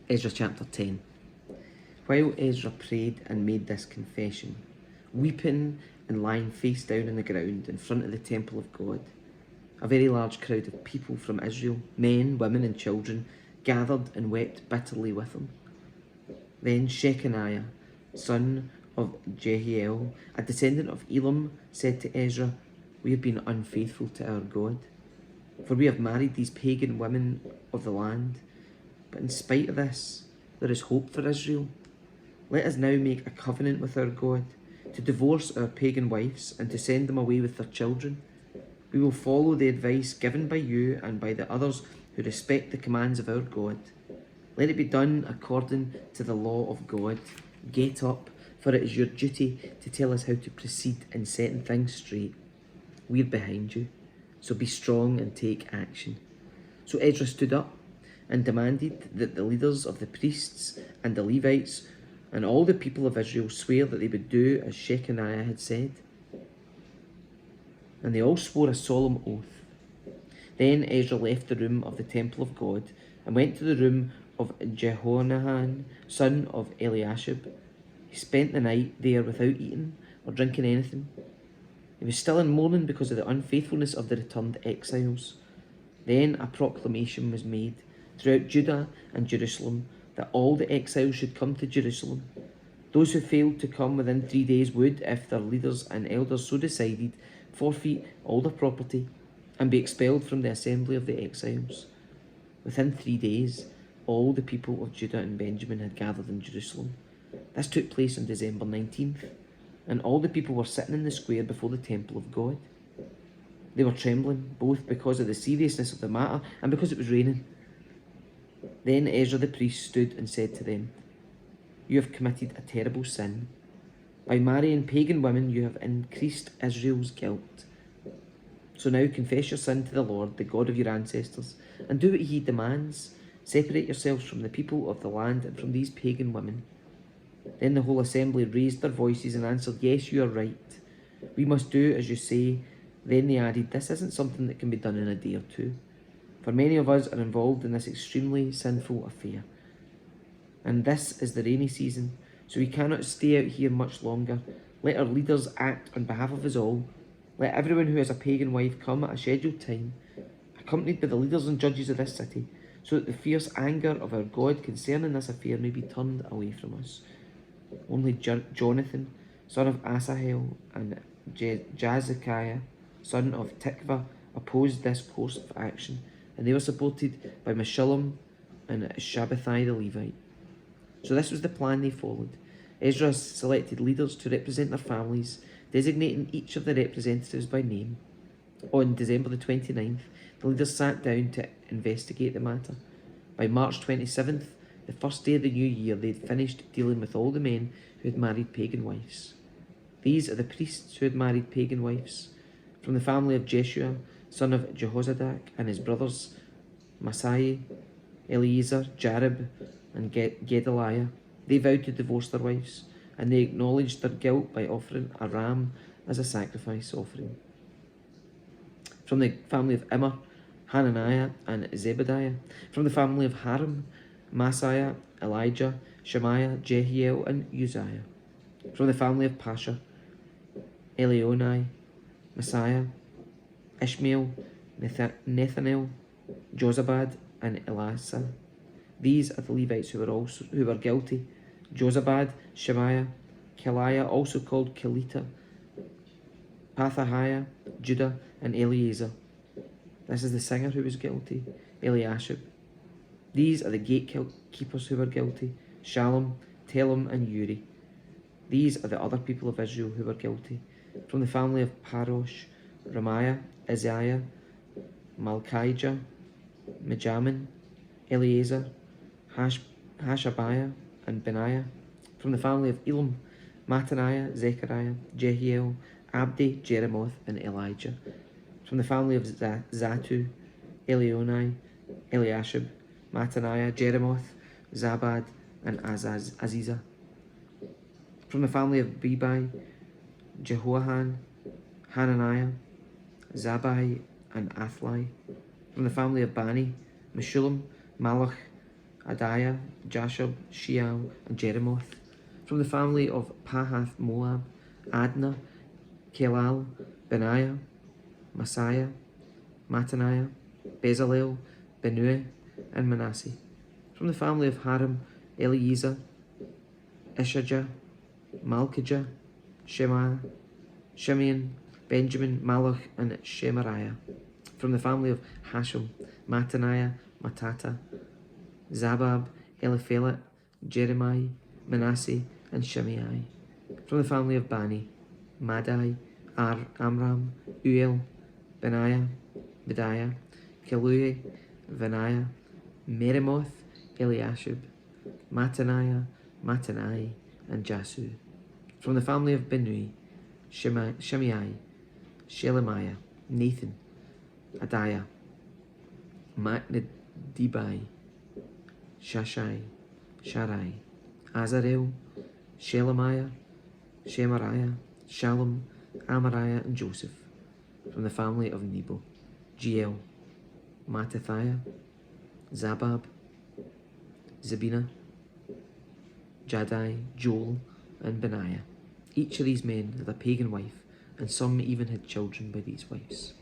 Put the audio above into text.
Ezra chapter 10. While Ezra prayed and made this confession, weeping and lying face down on the ground in front of the temple of God, a very large crowd of people from Israel, men, women and children, gathered and wept bitterly with him. Then Shechaniah, son of Jehiel, a descendant of Elam, said to Ezra, "We have been unfaithful to our God, for we have married these pagan women of the land. But in spite of this, there is hope for Israel. Let us now make a covenant with our God, to divorce our pagan wives and to send them away with their children. We will follow the advice given by you and by the others who respect the commands of our God. Let it be done according to the law of God. Get up, for it is your duty to tell us how to proceed in setting things straight. We're behind you, so be strong and take action." So Ezra stood up and demanded that the leaders of the priests and the Levites and all the people of Israel swear that they would do as Shechaniah had said. And they all swore a solemn oath. Then Ezra left the room of the temple of God and went to the room of Jehohanan, son of Eliashib. He spent the night there without eating or drinking anything. He was still in mourning because of the unfaithfulness of the returned exiles. Then a proclamation was made throughout Judah and Jerusalem that all the exiles should come to Jerusalem. Those who failed to come within 3 days would, if their leaders and elders so decided, forfeit all their property and be expelled from the assembly of the exiles. Within 3 days, all the people of Judah and Benjamin had gathered in Jerusalem. This took place on December 19th, and all the people were sitting in the square before the temple of God. They were trembling, both because of the seriousness of the matter and because it was raining. Then Ezra the priest stood and said to them, "You have committed a terrible sin. By marrying pagan women, you have increased Israel's guilt. So now confess your sin to the Lord, the God of your ancestors, and do what he demands. Separate yourselves from the people of the land and from these pagan women." Then the whole assembly raised their voices and answered, "Yes, you are right. We must do as you say." Then they added, "This isn't something that can be done in a day or two, for many of us are involved in this extremely sinful affair. And this is the rainy season, so we cannot stay out here much longer. Let our leaders act on behalf of us all. Let everyone who has a pagan wife come at a scheduled time, accompanied by the leaders and judges of this city, so that the fierce anger of our God concerning this affair may be turned away from us." Only Jonathan, son of Asahel, and Jazekiah, son of Tikva, opposed this course of action, and they were supported by Meshullam and Shabbathai the Levite. So this was the plan they followed. Ezra selected leaders to represent their families, designating each of the representatives by name. On December the 29th, the leaders sat down to investigate the matter. By March 27th, the first day of the new year, they had finished dealing with all the men who had married pagan wives. These are the priests who had married pagan wives. From the family of Jeshua, son of Jehozadak, and his brothers Masai, Eleazar, Jarib, and Gedaliah, they vowed to divorce their wives, and they acknowledged their guilt by offering a ram as a sacrifice offering. From the family of Immer, Hananiah and Zebediah. From the family of Haram, Masiah, Elijah, Shemaiah, Jehiel, and Uzziah. From the family of Pasha, Elionai, Messiah, Ishmael, Nethanel, Jozabad, and Elasa. These are the Levites who were guilty: Jozabad, Shemaiah, Keliah, also called Kelita, Pathahiah, Judah, and Eleazar. This is the singer who was guilty: Eliashib. These are the gatekeepers who were guilty: Shallum, Telem, and Uri. These are the other people of Israel who were guilty: from the family of Parosh, Ramiah, Isaiah, Malchijah, Mijamin, Eleazar, Hashabiah, and Benaiah. From the family of Elam, Mattaniah, Zechariah, Jehiel, Abdi, Jeremoth, and Elijah. From the family of Zatu, Elionai, Eliashib, Mattaniah, Jeremoth, Zabad, and Aziza. From the family of Bebai, Jehoahan, Hananiah, Zabai, and Athli. From the family of Bani, Meshullam, Malach, Adiah, Jashub, Sheal, and Jeremoth. From the family of Pahath Moab, Adnah, Kelal, Benaiah, Messiah, Mattaniah, Bezalel, Benui, and Manasseh. From the family of Harim, Eliezer, Ishajah, Malkijah, Shemaiah, Shimeon, Benjamin, Malach, and Shemariah. From the family of Hashum, Mattaniah, Matata, Zabab, Eliphelet, Jeremiah, Manasseh, and Shimei. From the family of Bani, Madai, Amram, Uel, Benaiah, Bediah, Kelui, Benaiah, Meremoth, Eliashib, Mattaniah, Mattanai, and Jasu. From the family of Benui, Shimei, Shelemiah, Nathan, Adiah, Maknedibai, Shashai, Sharai, Azarel, Shelemiah, Shemariah, Shalom, Amariah, and Joseph. From the family of Nebo, Jeiel, Mattathiah, Zabab, Zabina, Jaddai, Joel, and Benaiah. Each of these men had a pagan wife, and some even had children by these wives.